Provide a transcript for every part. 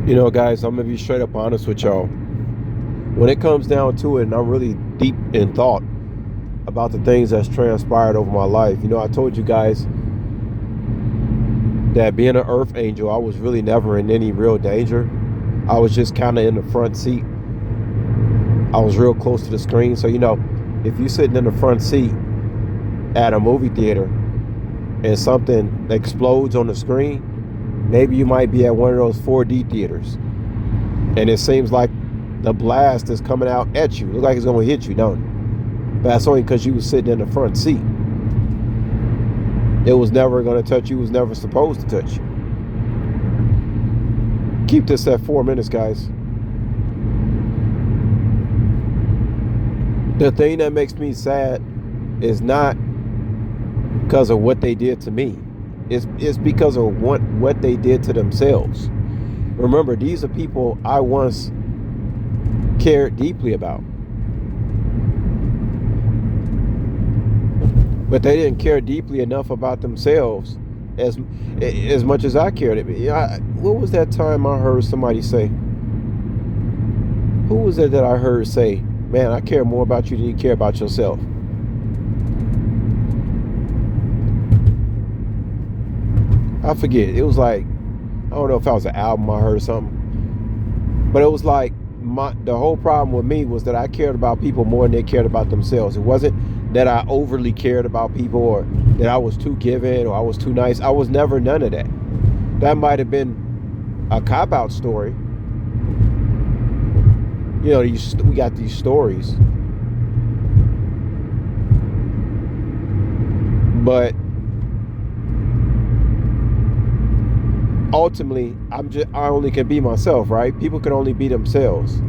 You know, guys, I'm gonna be straight up honest with y'all. When it comes down to it, and I'm really deep in thought about the things that's transpired over my life, I told you guys that being an earth angel, I was really never in any real danger. I was just kind of in the front seat. I was real close to the screen. So, if you're sitting in the front seat at a movie theater and something explodes on the screen, maybe you might be at one of those 4D theaters. And it seems like the blast is coming out at you. Looks like it's going to hit you, don't it? But that's only because you was sitting in the front seat. It was never going to touch you. It was never supposed to touch you. Keep this at 4 minutes, guys. The thing that makes me sad is not because of what they did to me. It's because of what they did to themselves. Remember, these are people I once cared deeply about. But they didn't care deeply enough about themselves as much as I cared. What was that time I heard somebody say? Who was it that I heard say, man, I care more about you than you care about yourself? I forget. It was like, I don't know if that was an album I heard or something. But it was like, the whole problem with me was that I cared about people more than they cared about themselves. It wasn't that I overly cared about people or that I was too giving or I was too nice. I was never none of that. That might have been a cop-out story. We got these stories. But ultimately, I only can be myself, right? People can only be themselves.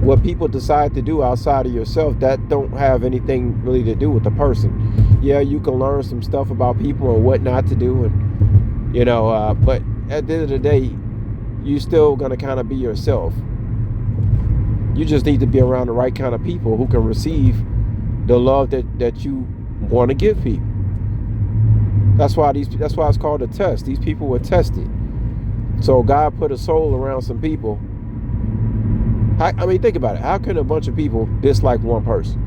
What people decide to do outside of yourself, that don't have anything really to do with the person. Yeah, you can learn some stuff about people and what not to do, and but at the end of the day, you still gonna kind of be yourself. You just need to be around the right kind of people who can receive the love that you want to give people. That's why it's called a test. These people were tested. So God put a soul around some people. I mean, think about it. How can a bunch of people dislike one person?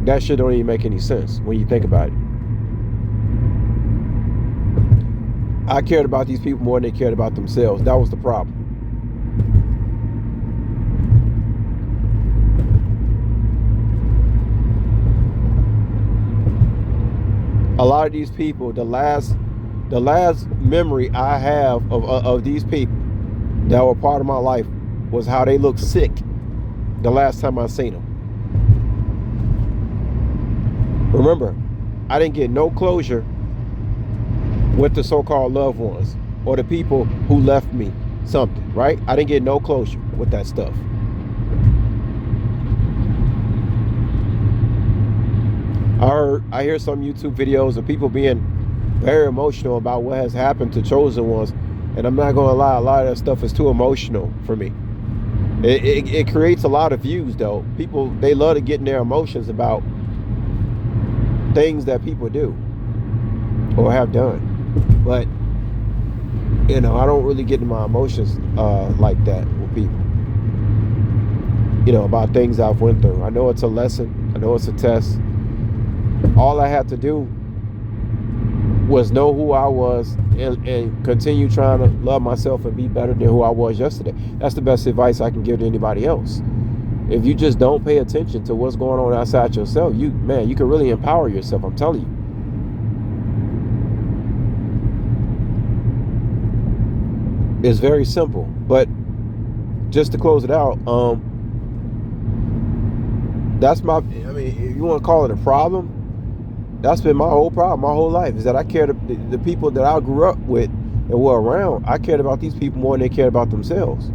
That shit don't even make any sense when you think about it. I cared about these people more than they cared about themselves. That was the problem. A lot of these people, the last memory I have of these people that were part of my life was how they looked sick the last time I seen them. Remember, I didn't get no closure with the so-called loved ones or the people who left me something, right? I didn't get no closure with that stuff. I hear some YouTube videos of people being very emotional about what has happened to chosen ones, and I'm not gonna lie, a lot of that stuff is too emotional for me. It creates a lot of views though. People, they love to get in their emotions about things that people do or have done. But I don't really get in my emotions like that with people. About things I've went through. I know it's a lesson. I know it's a test. All I had to do was know who I was and continue trying to love myself and be better than who I was yesterday. That's the best advice I can give to anybody else. If you just don't pay attention to what's going on outside yourself, you can really empower yourself. I'm telling you. It's very simple. But just to close it out, if you want to call it a problem, that's been my whole problem, my whole life, is that I cared the people that I grew up with and were around. I cared about these people more than they cared about themselves.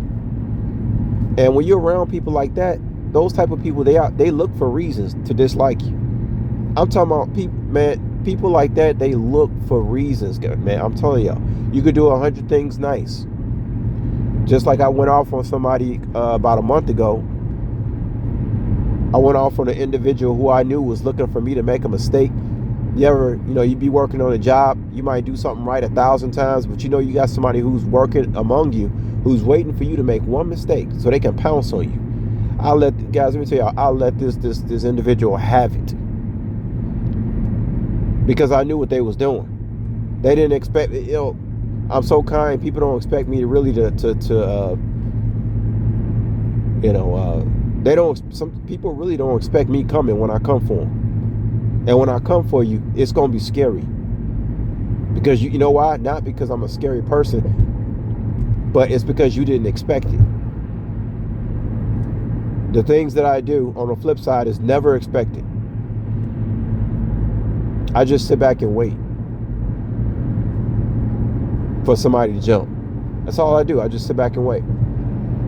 And when you're around people like that, those type of people, they look for reasons to dislike you. I'm talking about people, man. People like that, they look for reasons, man. I'm telling y'all, you could do 100 things nice. Just like I went off on somebody about a month ago. I went off on an individual who I knew was looking for me to make a mistake You ever, you be working on a job, you might do something right 1,000 times, but you got somebody who's working among you, who's waiting for you to make one mistake so they can pounce on you. Let me tell you, I'll let this individual have it. Because I knew what they was doing. They didn't expect, I'm so kind, people don't expect me to really some people really don't expect me coming when I come for them. And when I come for you, it's going to be scary. Because you know why? Not because I'm a scary person, but it's because you didn't expect it. The things that I do on the flip side is never expected. I just sit back and wait for somebody to jump. That's all I do. I just sit back and wait.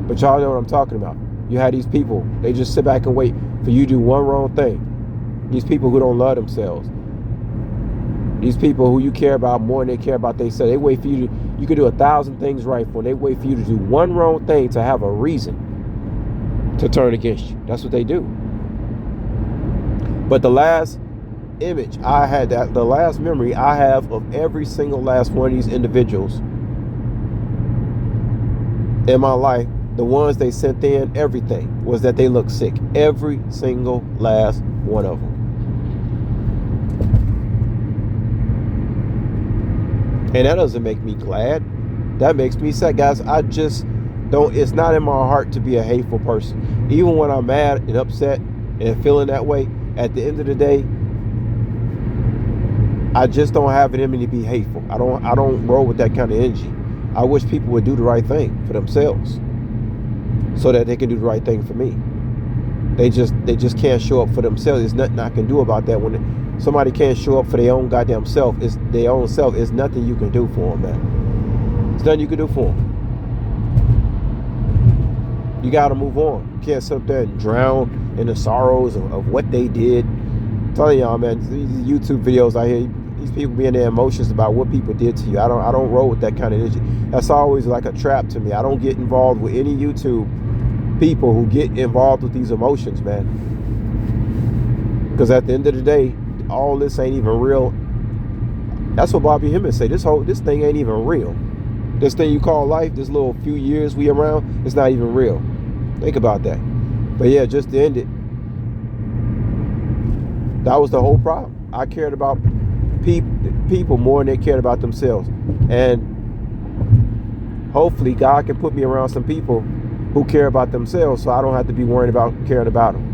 But y'all know what I'm talking about. You have these people, they just sit back and wait for you to do one wrong thing. These people who don't love themselves. These people who you care about more than they care about themselves. They wait for you could do 1,000 things right for them. They wait for you to do one wrong thing to have a reason to turn against you. That's what they do. But the last image I had, the last memory I have of every single last one of these individuals in my life, the ones they sent in, everything, was that they looked sick. Every single last one of them. And that doesn't make me glad. That makes me sad, guys. I just don't, it's not in my heart to be a hateful person. Even when I'm mad and upset and feeling that way, at the end of the day, I just don't have it in me to be hateful. I don't roll with that kind of energy. I wish people would do the right thing for themselves so that they can do the right thing for me. They just can't show up for themselves. There's nothing I can do about that. When somebody can't show up for their own goddamn self, it's their own self. It's nothing you can do for them, man. It's nothing you can do for them. You got to move on. You can't sit up there and drown in the sorrows of what they did. I'm telling y'all, man, these YouTube videos I hear, these people being their emotions about what people did to you. I don't roll with that kind of energy. That's always like a trap to me. I don't get involved with any YouTube people who get involved with these emotions, man. Because at the end of the day, all this ain't even real. That's what Bobby Hemmings say. This thing ain't even real. This thing you call life, this little few years we around, it's not even real. Think about that. But yeah, just to end it, that was the whole problem. I cared about people more than they cared about themselves. And hopefully God can put me around some people who care about themselves so I don't have to be worried about caring about them.